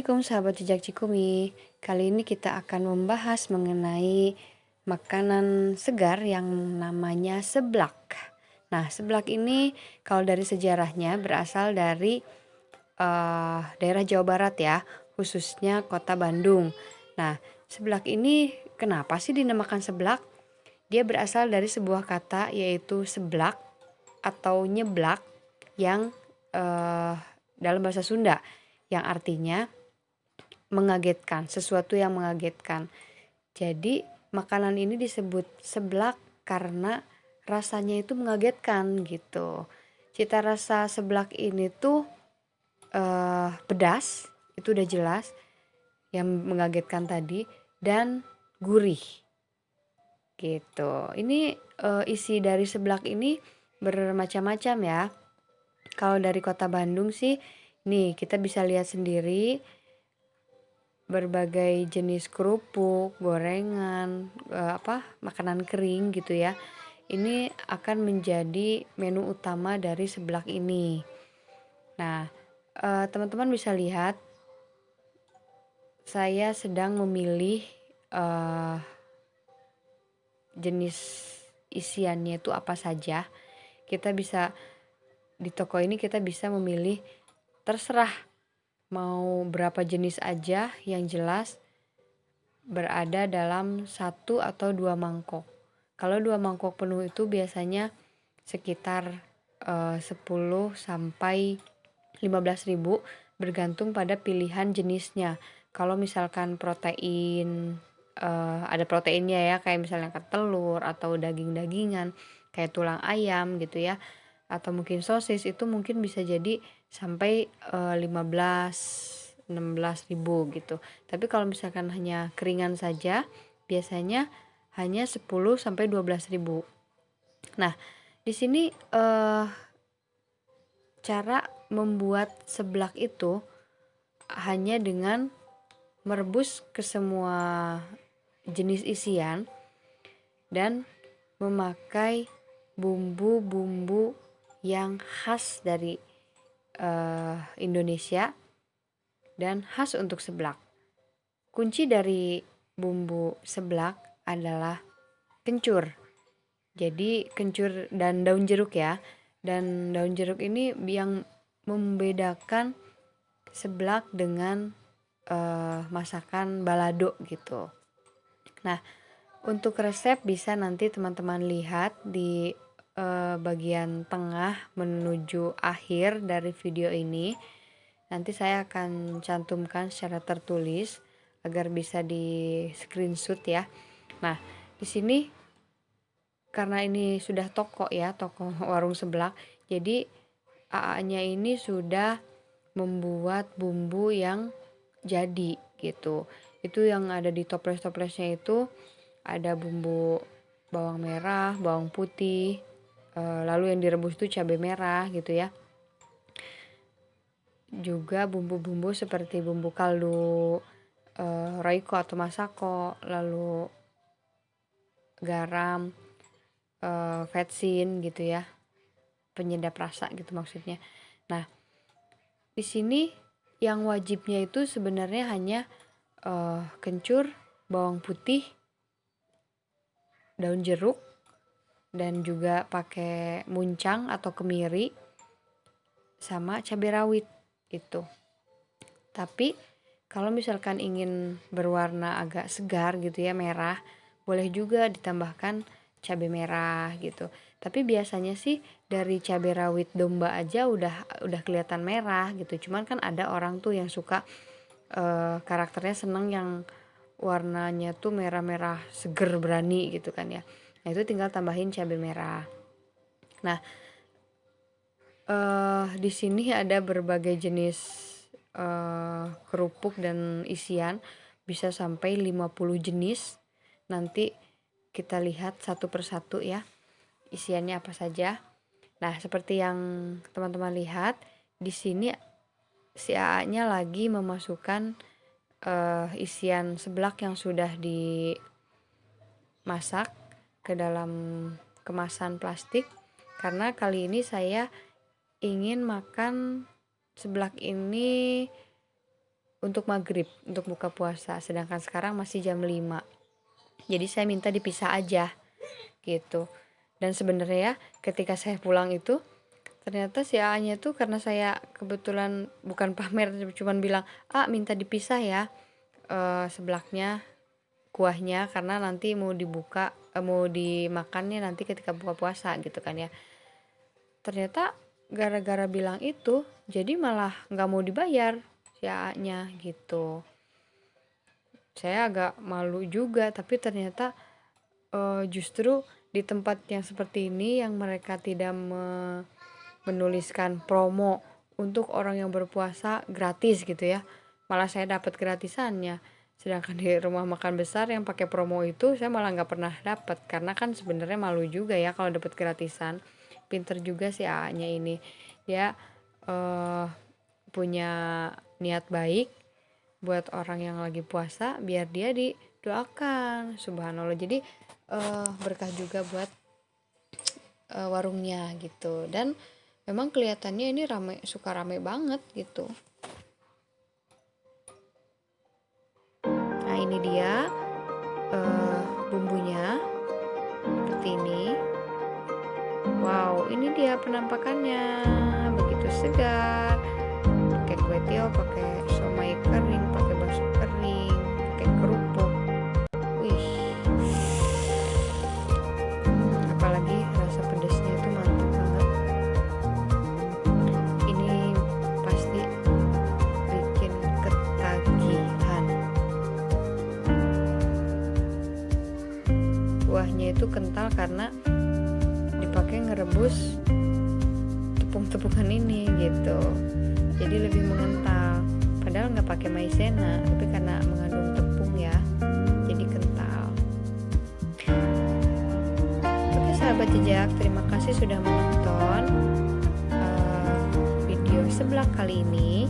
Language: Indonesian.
Assalamualaikum sahabat jejak Cikumi. Kali ini kita akan membahas mengenai makanan segar yang namanya seblak. Nah, seblak ini kalau dari sejarahnya berasal dari daerah Jawa Barat ya, khususnya kota Bandung. Nah, seblak ini kenapa sih dinamakan seblak? Dia berasal dari sebuah kata yaitu seblak atau nyeblak yang dalam bahasa Sunda yang artinya mengagetkan, sesuatu yang mengagetkan. Jadi makanan ini disebut seblak karena rasanya itu mengagetkan gitu. Cita rasa seblak ini tuh pedas, itu udah jelas, yang mengagetkan tadi, dan gurih gitu. Ini isi dari seblak ini bermacam-macam ya. Kalau dari kota Bandung sih, nih kita bisa lihat sendiri berbagai jenis kerupuk, gorengan, makanan kering gitu ya. Ini akan menjadi menu utama dari seblak ini. Nah, teman-teman bisa lihat saya sedang memilih jenis isiannya itu apa saja. Kita bisa di toko ini kita bisa memilih terserah mau berapa jenis aja, yang jelas berada dalam 1 atau 2 mangkok. Kalau 2 mangkok penuh itu biasanya sekitar 10 sampai 15.000 bergantung pada pilihan jenisnya. Kalau misalkan protein ada proteinnya ya, kayak misalnya telur atau daging-dagingan kayak tulang ayam gitu ya, atau mungkin sosis, itu mungkin bisa jadi sampai 15-16.000 gitu. Tapi kalau misalkan hanya keringan saja biasanya hanya 10 sampai 12.000. Nah, di sini cara membuat seblak itu hanya dengan merebus ke semua jenis isian dan memakai bumbu-bumbu yang khas dari Indonesia dan khas untuk seblak. Kunci dari bumbu seblak adalah kencur. Jadi kencur dan daun jeruk ya. Dan daun jeruk ini yang membedakan seblak dengan masakan balado gitu. Nah, untuk resep bisa nanti teman-teman lihat di bagian tengah menuju akhir dari video ini. Nanti saya akan cantumkan secara tertulis agar bisa di screenshot ya. Nah, di sini karena ini sudah toko ya, toko warung seblak, jadi AA-nya ini sudah membuat bumbu yang jadi gitu. Itu yang ada di toples-toplesnya itu ada bumbu bawang merah, bawang putih, lalu yang direbus itu cabai merah gitu ya. Juga bumbu-bumbu seperti bumbu kaldu, Royco atau Masako, lalu garam, vetsin gitu ya, penyedap rasa gitu maksudnya. Nah, di sini yang wajibnya itu sebenarnya hanya kencur, bawang putih, daun jeruk, dan juga pakai muncang atau kemiri sama cabai rawit itu. Tapi kalau misalkan ingin berwarna agak segar gitu ya, merah, boleh juga ditambahkan cabai merah gitu. Tapi biasanya sih dari cabai rawit domba aja udah kelihatan merah gitu. Cuman kan ada orang tuh yang suka karakternya seneng yang warnanya tuh merah-merah seger berani gitu kan ya. Nah, itu tinggal tambahin cabai merah. Nah, di sini ada berbagai jenis kerupuk dan isian, bisa sampai 50 jenis. Nanti kita lihat satu persatu ya, isiannya apa saja. Nah, seperti yang teman-teman lihat, di sini si AA-nya lagi memasukkan isian seblak yang sudah dimasak ke dalam kemasan plastik, karena kali ini saya ingin makan seblak ini untuk maghrib, untuk buka puasa, sedangkan sekarang masih jam 5. Jadi saya minta dipisah aja gitu. Dan sebenarnya ya, ketika saya pulang itu ternyata si A-nya tuh, karena saya kebetulan bukan pamer, cuman bilang, minta dipisah ya seblaknya, kuahnya, karena nanti mau dibuka, mau dimakannya nanti ketika buka puasa gitu kan ya. Ternyata gara-gara bilang itu jadi malah nggak mau dibayar si A-nya gitu. Saya agak malu juga, tapi ternyata justru di tempat yang seperti ini yang mereka tidak menuliskan promo untuk orang yang berpuasa gratis gitu ya, malah saya dapat gratisannya. Sedangkan di rumah makan besar yang pakai promo itu saya malah nggak pernah dapat, karena kan sebenarnya malu juga ya kalau dapat gratisan. Pinter juga si A-nya ini, dia punya niat baik buat orang yang lagi puasa biar dia didoakan, subhanallah. Jadi berkah juga buat warungnya gitu. Dan memang kelihatannya ini suka rame banget gitu. Nah ini dia bumbunya seperti ini. Wow, ini dia penampakannya, begitu segar. Pakai kue tiaw, pakai somai kering, pakai bakso kering, pakai kerupuk. Wih, apalagi rasa pedasnya itu mantap banget. Ini pasti bikin ketagihan. Kuahnya itu kental karena dipakai ngerebus tepung-tepungan ini gitu, jadi lebih mengental. Padahal nggak pakai maizena, tapi karena mengandung tepung ya, jadi kental. Oke sahabat jejak, terima kasih sudah menonton video seblak kali ini.